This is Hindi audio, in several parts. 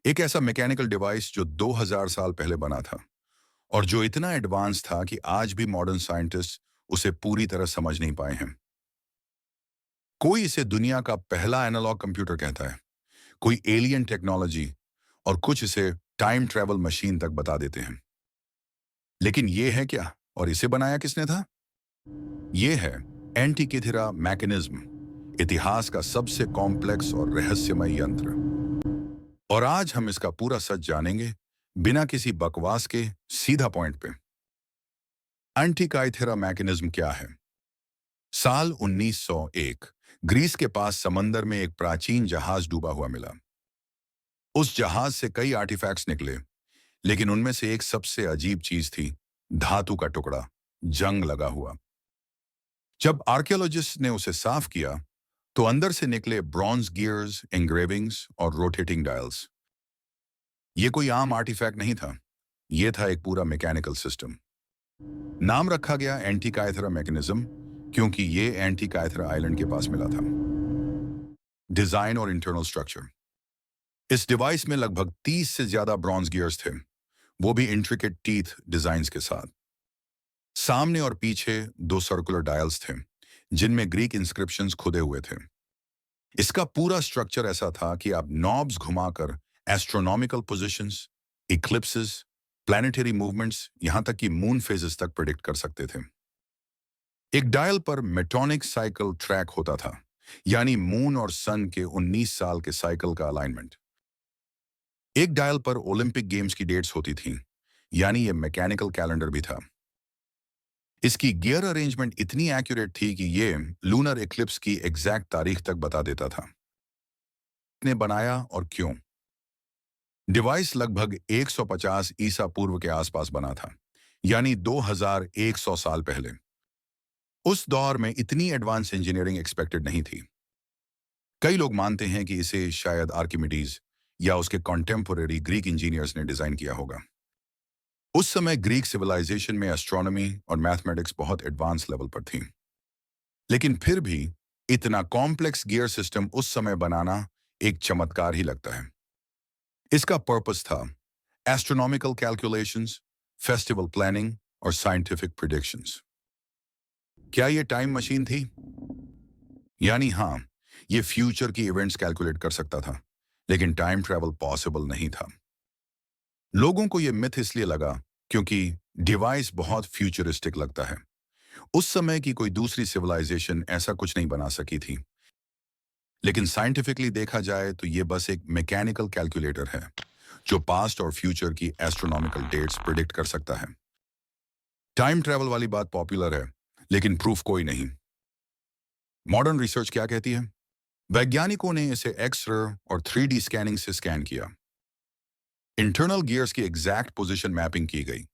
एक ऐसा मैकेनिकल डिवाइस जो 2000 साल पहले बना था और जो इतना एडवांस था कि आज भी मॉडर्न साइंटिस्ट उसे पूरी तरह समझ नहीं पाए हैं। कोई इसे दुनिया का पहला एनालॉग कंप्यूटर कहता है, कोई एलियन टेक्नोलॉजी और कुछ इसे टाइम ट्रैवल मशीन तक बता देते हैं। लेकिन ये है क्या और इसे बनाया किसने था? ये है एंटीkythera मैकेनिज्म, इतिहास का सबसे कॉम्प्लेक्स और रहस्यमय यंत्र। और आज हम इसका पूरा सच जानेंगे, बिना किसी बकवास के, सीधा पॉइंट पे। एंटीkythera मैकेनिज्म क्या है? साल 1901 ग्रीस के पास समंदर में एक प्राचीन जहाज डूबा हुआ मिला। उस जहाज से कई आर्टिफैक्ट्स निकले, लेकिन उनमें से एक सबसे अजीब चीज थी, धातु का टुकड़ा, जंग लगा हुआ। जब आर्कियोलॉजिस्ट ने उसे साफ किया तो अंदर से निकले ब्रॉन्ज गियर्स, एंग्रेविंग्स और रोटेटिंग डायल्स। ये कोई आम आर्टिफैक्ट नहीं था, ये था एक पूरा मैकेनिकल सिस्टम। नाम रखा गया एंटीkythera मैकेनिज्म क्योंकि ये एंटीkythera आइलैंड के पास मिला था। डिजाइन और इंटरनल स्ट्रक्चर। इस डिवाइस में लगभग 30 से ज्यादा ब्रॉन्ज गियर्स थे, वो भी इंट्रिकेट टीथ डिजाइन्स के साथ। सामने और पीछे दो सर्कुलर डायल्स थे जिनमें ग्रीक इंस्क्रिप्शंस खुदे हुए थे। इसका पूरा स्ट्रक्चर ऐसा था कि आप नॉब्स घुमाकर एस्ट्रोनॉमिकल पोजीशंस, इक्लिप्सेस, प्लैनेटरी मूवमेंट्स, यहां तक कि मून फेजेस तक प्रिडिक्ट कर सकते थे। एक डायल पर मेटोनिक साइकिल ट्रैक होता था, यानी मून और सन के 19 साल के साइकिल का अलाइनमेंट। एक डायल पर ओलंपिक गेम्स की डेट्स होती थीं, यानी ये मैकेनिकल कैलेंडर भी था। इसकी गियर अरेंजमेंट इतनी एक्यूरेट थी कि ये लूनर इक्लिप्स की एग्जैक्ट तारीख तक बता देता था। ने बनाया और क्यों? डिवाइस लगभग 150 ईसा पूर्व के आसपास बना था, यानी 2100 साल पहले। उस दौर में इतनी एडवांस इंजीनियरिंग एक्सपेक्टेड नहीं थी। कई लोग मानते हैं कि इसे शायद आर्किमिडीज या उसके कॉन्टेम्पोरेरी ग्रीक इंजीनियर्स ने डिजाइन किया होगा। उस समय ग्रीक सिविलाइजेशन में एस्ट्रोनॉमी और मैथमेटिक्स बहुत एडवांस लेवल पर थी। लेकिन फिर भी इतना कॉम्प्लेक्स गियर सिस्टम उस समय बनाना एक चमत्कार ही लगता है। इसका पर्पस था एस्ट्रोनॉमिकल कैलकुलेशंस, फेस्टिवल प्लानिंग और साइंटिफिक प्रिडिक्शंस। क्या ये टाइम मशीन थी? यानी हाँ, ये फ्यूचर की इवेंट्स कैलकुलेट कर सकता था, लेकिन टाइम ट्रैवल पॉसिबल नहीं था। लोगों को ये मिथ इसलिए लगा क्योंकि डिवाइस बहुत फ्यूचरिस्टिक लगता है। उस समय की कोई दूसरी सिविलाइजेशन ऐसा कुछ नहीं बना सकी थी। लेकिन साइंटिफिकली देखा जाए तो ये बस एक मैकेनिकल कैलकुलेटर है जो पास्ट और फ्यूचर की एस्ट्रोनॉमिकल डेट्स प्रिडिक्ट कर सकता है। टाइम ट्रैवल वाली बात पॉपुलर है, लेकिन प्रूफ कोई नहीं। मॉडर्न रिसर्च क्या कहती है? वैज्ञानिकों ने इसे एक्स-रे और 3D स्कैनिंग से स्कैन किया। इंटरनल गियर्स की एग्जैक्ट पोजीशन मैपिंग की गई।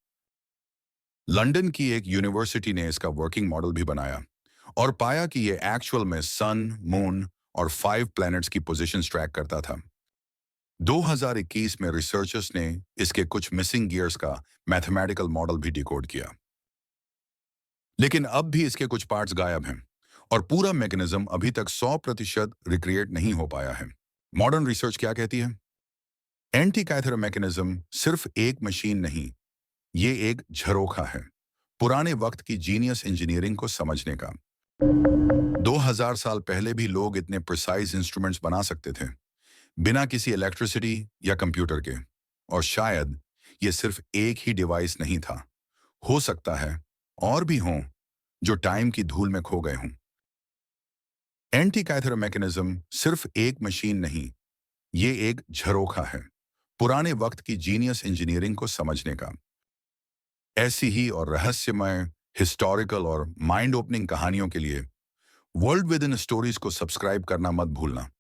लंदन की एक यूनिवर्सिटी ने इसका वर्किंग मॉडल भी बनाया और पाया कि ये एक्चुअल में सन, मून और 5 प्लैनेट्स की पोजीशंस ट्रैक करता था। 2021 में रिसर्चर्स ने इसके कुछ मिसिंग गियर्स का मैथमेटिकल मॉडल भी डिकोड किया। लेकिन अब भी इसके कुछ पार्ट्स गायब हैं और पूरा मैकेनिज्म अभी तक 100% रिक्रिएट नहीं हो पाया है। मॉडर्न रिसर्च क्या कहती है? एंटीkythera मैकेनिज्म सिर्फ एक मशीन नहीं, ये एक झरोखा है पुराने वक्त की जीनियस इंजीनियरिंग को समझने का। 2000 साल पहले भी लोग इतने प्रिसाइज इंस्ट्रूमेंट्स बना सकते थे, बिना किसी इलेक्ट्रिसिटी या कंप्यूटर के। और शायद ये सिर्फ एक ही डिवाइस नहीं था, हो सकता है और भी हों जो टाइम की धूल में खो गए हों। एंटीkythera मैकेनिज्म सिर्फ एक मशीन नहीं, ये एक झरोखा है पुराने वक्त की जीनियस इंजीनियरिंग को समझने का। ऐसी ही और रहस्यमय, हिस्टोरिकल और माइंड ओपनिंग कहानियों के लिए वर्ल्ड विद इन स्टोरीज को सब्सक्राइब करना मत भूलना।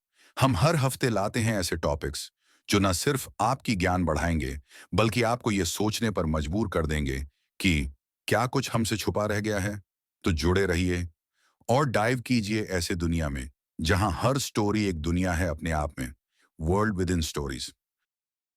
हम हर हफ्ते लाते हैं ऐसे टॉपिक्स जो न सिर्फ आपकी ज्ञान बढ़ाएंगे, बल्कि आपको ये सोचने पर मजबूर कर देंगे कि क्या कुछ हमसे छुपा रह गया है। तो जुड़े रहिए और डाइव कीजिए ऐसे दुनिया में जहां हर स्टोरी एक दुनिया है अपने आप में। World with in stories.